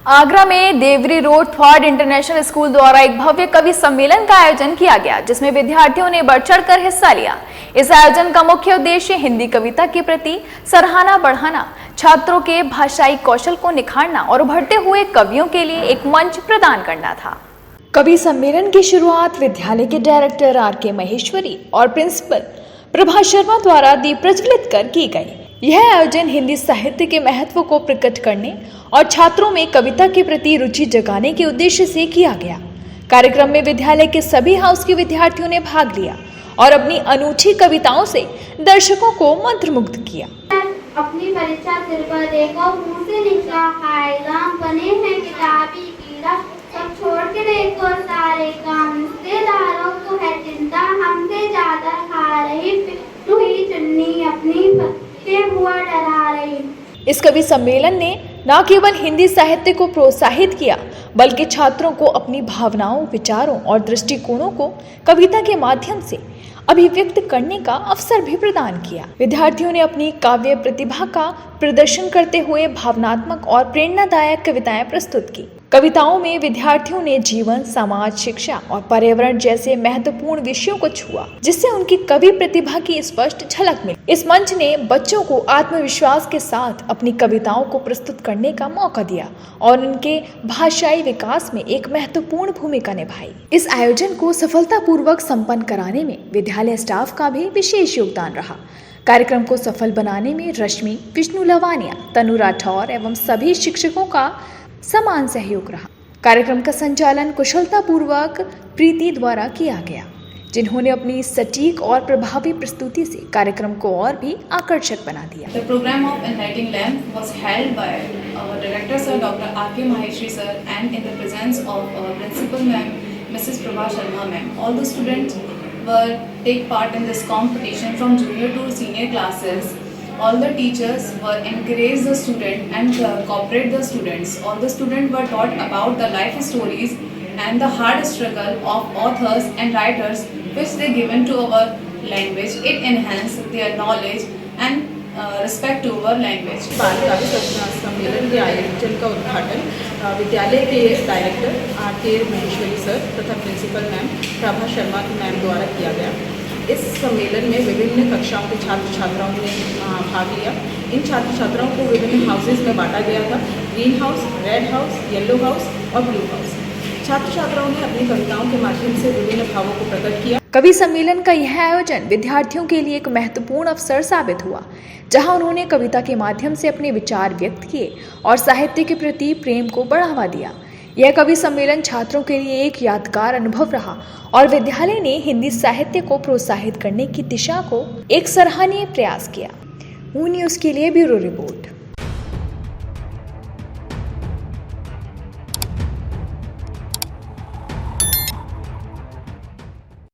आगरा में Deori road थॉर्ड international school द्वारा एक भव्य कवि सम्मेलन का आयोजन किया गया, जिसमें विद्यार्थियों ने बढ़ चढ़कर हिस्सा लिया। इस आयोजन का मुख्य उद्देश्य हिंदी कविता के प्रति सराहना बढ़ाना, छात्रों के भाषाई कौशल को निखारना और उभरते हुए कवियों के लिए एक मंच प्रदान करना था। कवि सम्मेलन की शुरुआत विद्यालय के डायरेक्टर आर.के. महेश्वरी और प्रिंसिपल प्रभा शर्मा द्वारा दीप प्रज्वलित कर की गई। यह आयोजन हिंदी साहित्य के महत्व को प्रकट करने और छात्रों में कविता के प्रति रुचि जगाने के उद्देश्य से किया गया। कार्यक्रम में विद्यालय के सभी हाउस के विद्यार्थियों ने भाग लिया और अपनी अनूठी कविताओं से दर्शकों को मंत्रमुग्ध किया। अपनी परीक्षा सिर पर देखो, मुंह से निकला हाय राम, बने हैं किताबी कीड़ा, सब छोड़ के देखो सारे काम, रिश्तेदारों को है चिंता, हमसे ज्यादा खा रही, तू ही चुन्नी अपनी के हुआ डरा रही। इस कवि सम्मेलन ने न केवल हिंदी साहित्य को प्रोत्साहित किया, बल्कि छात्रों को अपनी भावनाओं, विचारों और दृष्टिकोणों को कविता के माध्यम से अभिव्यक्त करने का अवसर भी प्रदान किया। विद्यार्थियों ने अपनी काव्य प्रतिभा का प्रदर्शन करते हुए भावनात्मक और प्रेरणादायक कविताएं प्रस्तुत की। कविताओं में विद्यार्थियों ने जीवन, समाज, शिक्षा और पर्यावरण जैसे महत्वपूर्ण विषयों को छुआ, जिससे उनकी कवि प्रतिभा की स्पष्ट झलक मिली। इस मंच ने बच्चों को आत्मविश्वास के साथ अपनी कविताओं को प्रस्तुत करने का मौका दिया और उनके भाषाई विकास में एक महत्वपूर्ण भूमिका निभाई। इस आयोजन को सफलतापूर्वक संपन्न कराने में विद्यालय स्टाफ का भी विशेष योगदान रहा। कार्यक्रम को सफल बनाने में रश्मि, विष्णु लवानिया, तनु राठौर एवं सभी शिक्षकों का समान सहयोग रहा। कार्यक्रम का संचालन कुशलतापूर्वक प्रीति द्वारा किया गया, जिन्होंने अपनी सटीक और प्रभावी प्रस्तुति से कार्यक्रम को और भी आकर्षक बना दिया। The program of Enlightening Lamp was held by our director sir Dr. R.K. Maheshwari sir and in the presence of our principal ma'am Mrs. Prabha Sharma ma'am. All the students were take part in this competition from junior to senior classes. All the teachers were encourage the student and cooperate the students. All the students were taught about the life stories and the hard struggle of authors and writers which they given to our language. It enhanced their knowledge and respect to our language. बाल काव्य सम्मेलन के आयोजन का उद्घाटन विद्यालय के director आर.के. महेश्वरी सर तथा principal ma'am Prabha Sharma ma'am द्वारा किया गया। इस सम्मेलन में विभिन्न कक्षाओं के छात्र छात्राओं ने भाग लिया। इन छात्र छात्राओं को विभिन्न हाउसेज में बांटा गया था, green house, red house, yellow house और ब्लू हाउस। छात्र छात्राओं ने अपनी कविताओं के माध्यम से विभिन्न भावों को प्रकट किया। कवि सम्मेलन का यह आयोजन विद्यार्थियों के लिए एक महत्वपूर्ण अवसर साबित हुआ, जहां उन्होंने कविता के माध्यम से अपने विचार व्यक्त किए और साहित्य के प्रति प्रेम को बढ़ावा दिया। यह कवि सम्मेलन छात्रों के लिए एक यादगार अनुभव रहा और विद्यालय ने हिंदी साहित्य को प्रोत्साहित करने की दिशा को एक सराहनीय प्रयास किया। न्यूज़ के लिए ब्यूरो रिपोर्ट।